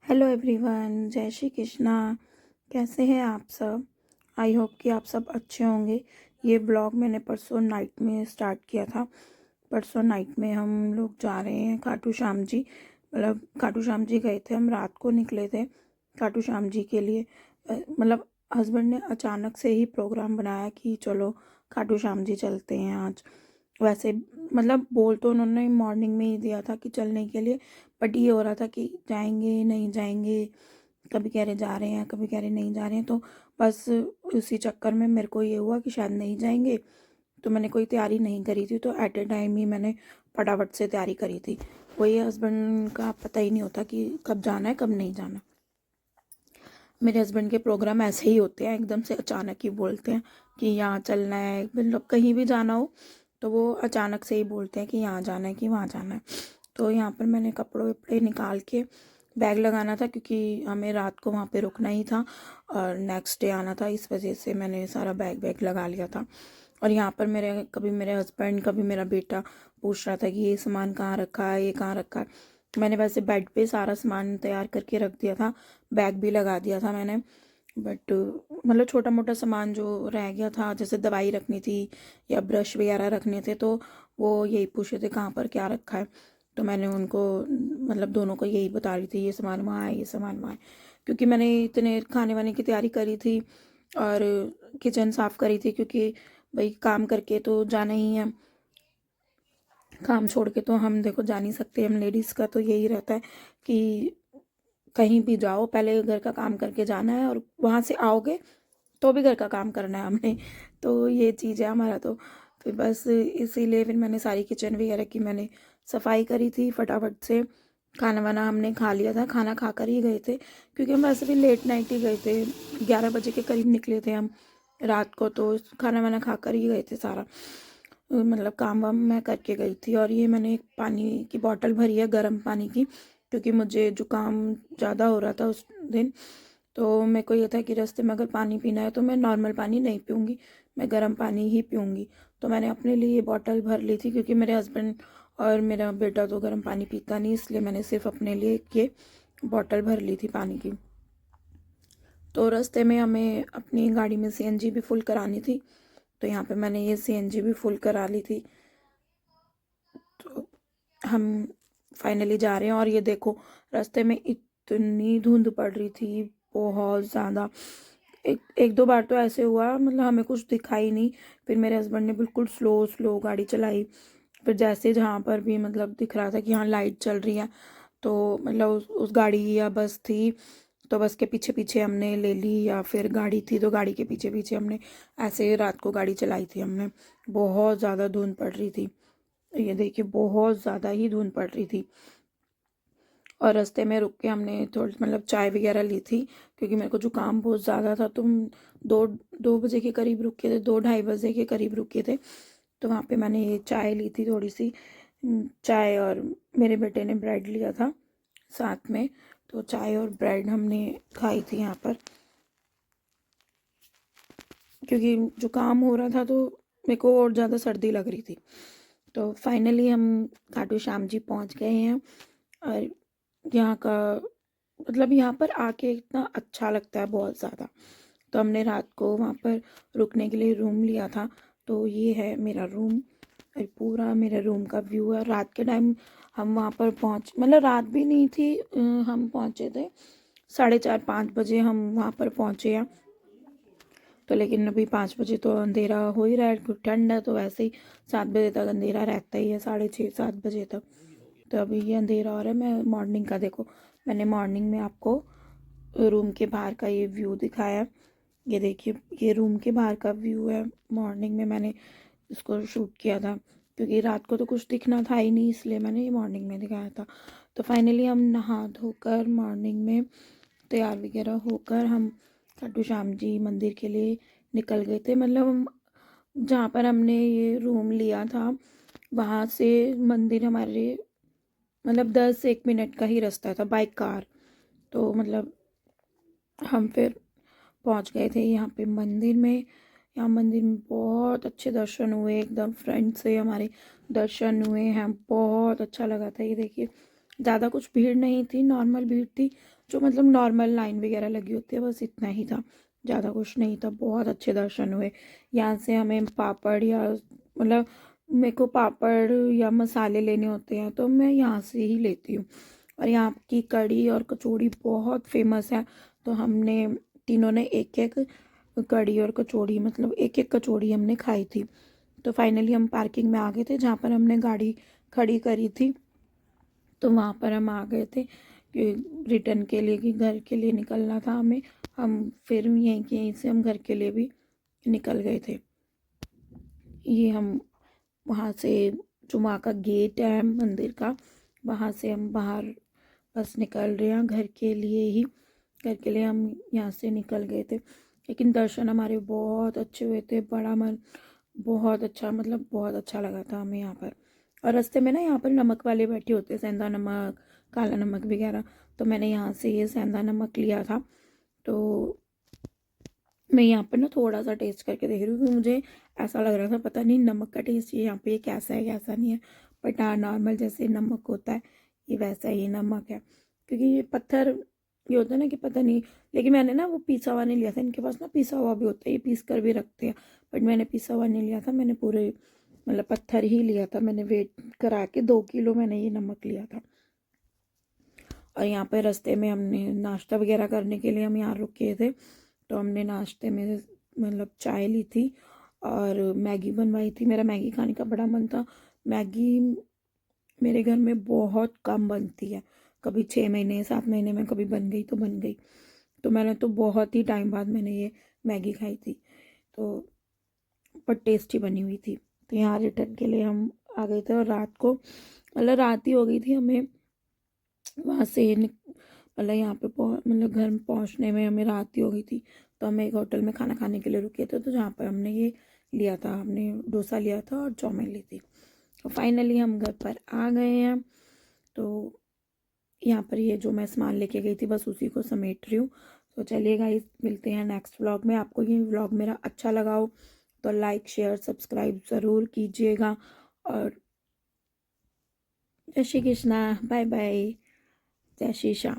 Hello everyone, जय श्री कृष्णा। कैसे हैं आप सब? आई होप कि आप सब अच्छे होंगे। ये ब्लॉग मैंने परसों नाइट में स्टार्ट किया था। परसों नाइट में हम लोग जा रहे हैं खाटू श्याम जी। मतलब खाटू श्याम जी गए थे, हम रात को निकले थे खाटू श्याम जी के लिए। मतलब हस्बैंड ने अचानक से ही प्रोग्राम बनाया कि चलो खाटू श्याम जी चलते हैं आज। वैसे मतलब बोल तो उन्होंने मॉर्निंग में ही दिया था कि चलने के लिए, बट ये हो रहा था कि जाएंगे नहीं जाएंगे। कभी कह रहे जा रहे हैं, कभी कह रहे नहीं जा रहे हैं। तो बस उसी चक्कर में मेरे को ये हुआ कि शायद नहीं जाएंगे। तो मैंने कोई तैयारी नहीं करी थी, तो एट ए टाइम ही मैंने फटाफट से तैयारी करी थी। वही हस्बैंड का पता ही नहीं होता कि कब जाना है कब नहीं जाना। मेरे हस्बैंड के प्रोग्राम ऐसे ही होते हैं, एकदम से अचानक ही बोलते हैं कि यहाँ चलना है। मतलब कहीं भी जाना हो तो वो अचानक से ही बोलते हैं कि यहाँ जाना है कि वहाँ जाना है। तो यहाँ पर मैंने कपड़े वपड़े निकाल के बैग लगाना था, क्योंकि हमें रात को वहाँ पे रुकना ही था और नेक्स्ट डे आना था। इस वजह से मैंने सारा बैग वैग लगा लिया था। और यहाँ पर कभी मेरे हस्बैंड कभी मेरा बेटा पूछ रहा था कि ये सामान कहाँ रखा है, ये कहाँ रखा है। मैंने वैसे बेड पे सारा सामान तैयार करके रख दिया था, बैग भी लगा दिया था मैंने। बट मतलब छोटा मोटा सामान जो रह गया था, जैसे दवाई रखनी थी या ब्रश वगैरह रखने थे, तो वो यही पूछ रहे थे कहाँ पर क्या रखा है। तो मैंने उनको मतलब दोनों को यही बता रही थी, ये सामान वहाँ है, ये सामान वहाँ है। क्योंकि मैंने इतने खाने वाने की तैयारी करी थी और किचन साफ़ करी थी, क्योंकि भाई काम करके तो जाना ही है। काम छोड़ के तो हम देखो जा नहीं सकते। हम लेडीज़ का तो यही रहता है कि कहीं भी जाओ पहले घर का काम करके जाना है, और वहाँ से आओगे तो भी घर का काम करना है हमने। तो ये चीज़ है हमारा। तो फिर बस इसीलिए फिर मैंने सारी किचन वगैरह की मैंने सफाई करी थी फटाफट से। खाना वाना हमने खा लिया था, खाना खा कर ही गए थे, क्योंकि हम वैसे भी लेट नाइट ही गए थे। 11 बजे के करीब निकले थे हम रात को। तो खाना वाना खा कर ही गए थे सारा। मतलब काम वाम मैं करके गई थी। और ये मैंने एक पानी की बोतल भरी है, गर्म पानी की, क्योंकि मुझे जुकाम ज़्यादा हो रहा था उस दिन। तो मेरे को ये था कि रास्ते में अगर पानी पीना है तो मैं नॉर्मल पानी नहीं पीऊँगी, मैं गर्म पानी ही पीऊँगी। तो मैंने अपने लिए ये बॉटल भर ली थी, क्योंकि मेरे हस्बैंड और मेरा बेटा तो गर्म पानी पीता नहीं, इसलिए मैंने सिर्फ अपने लिए ये बॉटल भर ली थी पानी की। तो रास्ते में हमें अपनी गाड़ी में सीएनजी भी फुल करानी थी, तो यहाँ पे मैंने ये सीएनजी भी फुल करा ली थी। तो हम फाइनली जा रहे हैं। और ये देखो रास्ते में इतनी धुंध पड़ रही थी, बहुत ज़्यादा। एक एक दो बार तो ऐसे हुआ मतलब हमें कुछ दिखाई नहीं। फिर मेरे हस्बैंड ने बिल्कुल स्लो स्लो गाड़ी चलाई। फिर जैसे जहाँ पर भी मतलब दिख रहा था कि हाँ लाइट चल रही है, तो मतलब उस गाड़ी या बस थी तो बस के पीछे पीछे हमने ले ली, या फिर गाड़ी थी तो गाड़ी के पीछे पीछे हमने ऐसे रात को गाड़ी चलाई थी हमने। बहुत ज़्यादा धुंध पड़ रही थी, ये देखिए बहुत ज़्यादा ही धुंध पड़ रही थी। और रास्ते में रुक के हमने थोड़ी मतलब चाय वगैरह ली थी, क्योंकि मेरे को जुकाम बहुत ज़्यादा था। तो हम दो 2 बजे के करीब रुके थे, 2 ढाई बजे के करीब रुके थे। तो वहाँ पे मैंने ये चाय ली थी थोड़ी सी, चाय। और मेरे बेटे ने ब्रेड लिया था साथ में, तो चाय और ब्रेड हमने खाई थी यहाँ पर। क्योंकि जुकाम हो रहा था तो मेरे को और ज़्यादा सर्दी लग रही थी। तो फाइनली हम खाटू श्याम जी पहुँच गए हैं। और यहाँ का मतलब यहाँ पर आके इतना अच्छा लगता है बहुत ज़्यादा। तो हमने रात को वहाँ पर रुकने के लिए रूम लिया था। तो ये है मेरा रूम, और पूरा मेरे रूम का व्यू है। रात के टाइम हम वहाँ पर पहुँच मतलब रात भी नहीं थी, हम पहुँचे थे 4:30 5 बजे हम वहाँ पर पहुँचे हैं। तो लेकिन अभी 5 बजे तो अंधेरा हो ही रहा है, कुछ ठंड है तो वैसे ही 7 बजे तक अंधेरा रहता ही है, 6:30 7 बजे तक। तो अभी ये अंधेरा हो रहा है। मैं मॉर्निंग का देखो, मैंने मॉर्निंग में आपको रूम के बाहर का ये व्यू दिखाया है। ये देखिए ये रूम के बाहर का व्यू है। मॉर्निंग में मैंने इसको शूट किया था, क्योंकि रात को तो कुछ दिखना था ही नहीं, इसलिए मैंने ये मॉर्निंग में दिखाया था। तो फाइनली हम नहा धोकर मॉर्निंग में तैयार वगैरह होकर हम खाटू श्याम जी मंदिर के लिए निकल गए थे। मतलब जहाँ पर हमने ये रूम लिया था वहाँ से मंदिर हमारे मतलब 10 1 मिनट का ही रास्ता था बाय कार। तो मतलब हम फिर पहुँच गए थे यहाँ पे मंदिर में। यहाँ मंदिर में बहुत अच्छे दर्शन हुए, एकदम फ्रंट से हमारे दर्शन हुए हैं, बहुत अच्छा लगा था। ये देखिए ज़्यादा कुछ भीड़ नहीं थी, नॉर्मल भीड़ थी, जो मतलब नॉर्मल लाइन वगैरह लगी होती है, बस इतना ही था, ज़्यादा कुछ नहीं था। बहुत अच्छे दर्शन हुए। यहाँ से हमें पापड़ या मतलब मेरे को पापड़ या मसाले लेने होते हैं तो मैं यहाँ से ही लेती हूँ। और यहाँ की कढ़ी और कचौड़ी बहुत फेमस है, तो हमने तीनों ने एक एक कढ़ी और कचौड़ी मतलब एक एक कचौड़ी हमने खाई थी। तो फाइनली हम पार्किंग में आ गए थे, जहाँ पर हमने गाड़ी खड़ी करी थी, तो वहाँ पर हम आ गए थे कि रिटर्न के लिए, कि घर के लिए निकलना था हमें। हम फिर यहीं से हम घर के लिए भी निकल गए थे। ये हम वहाँ से, जो वहाँ का गेट है मंदिर का, वहाँ से हम बाहर बस निकल रहे हैं घर के लिए ही। घर के लिए हम यहाँ से निकल गए थे, लेकिन दर्शन हमारे बहुत अच्छे हुए थे। बड़ा मन बहुत अच्छा, मतलब बहुत अच्छा लगा था हमें यहाँ पर। और रास्ते में ना यहाँ पर नमक वाले बैठे होते हैं, सेंधा नमक, काला नमक वगैरह, तो मैंने यहाँ से ये सेंधा नमक लिया था। तो मैं यहाँ पर ना थोड़ा सा टेस्ट करके देख रही हूँ, क्योंकि मुझे ऐसा लग रहा था पता नहीं नमक का टेस्ट ये यहाँ पे कैसा है कैसा नहीं है। बट हाँ, नॉर्मल जैसे नमक होता है ये वैसा ही नमक है, क्योंकि ये पत्थर ये होता है ना कि पता नहीं। लेकिन मैंने ना वो पिसा हुआ नहीं लिया था, इनके पास ना पिसा हुआ भी होता है, ये पीस कर भी रखते हैं, बट मैंने पिसा हुआ नहीं लिया था, मैंने पूरे मतलब पत्थर ही लिया था। मैंने वेट करा के 2 किलो मैंने ये नमक लिया था। और यहाँ पे रास्ते में हमने नाश्ता वगैरह करने के लिए हम यहाँ रुके थे, तो हमने नाश्ते में मतलब चाय ली थी और मैगी बनवाई थी। मेरा मैगी खाने का बड़ा मन था। मैगी मेरे घर में बहुत कम बनती है, कभी 6 महीने 7 महीने में कभी बन गई तो बन गई। तो मैंने तो बहुत ही टाइम बाद मैंने ये मैगी खाई थी, तो पर टेस्टी बनी हुई थी। तो यहाँ रिटर्न के लिए हम आ गए थे, और रात को मतलब रात ही हो गई थी हमें वहाँ से मतलब यहाँ पे मतलब घर में पहुँचने में हमें रात ही हो गई थी। तो हम एक होटल में खाना खाने के लिए रुके थे, तो जहाँ पर हमने ये लिया था, हमने डोसा लिया था और चाउमीन ली थी। तो फाइनली हम घर पर आ गए हैं। तो यहाँ पर ये जो मैं सामान लेके गई थी बस उसी को समेट रही हूँ। तो चलिए गाइस, मिलते हैं नेक्स्ट व्लॉग में। आपको ये व्लॉग मेरा अच्छा लगा हो तो लाइक शेयर सब्सक्राइब ज़रूर कीजिएगा। और जय श्री कृष्णा, बाय बाय, जय श्री श्याम।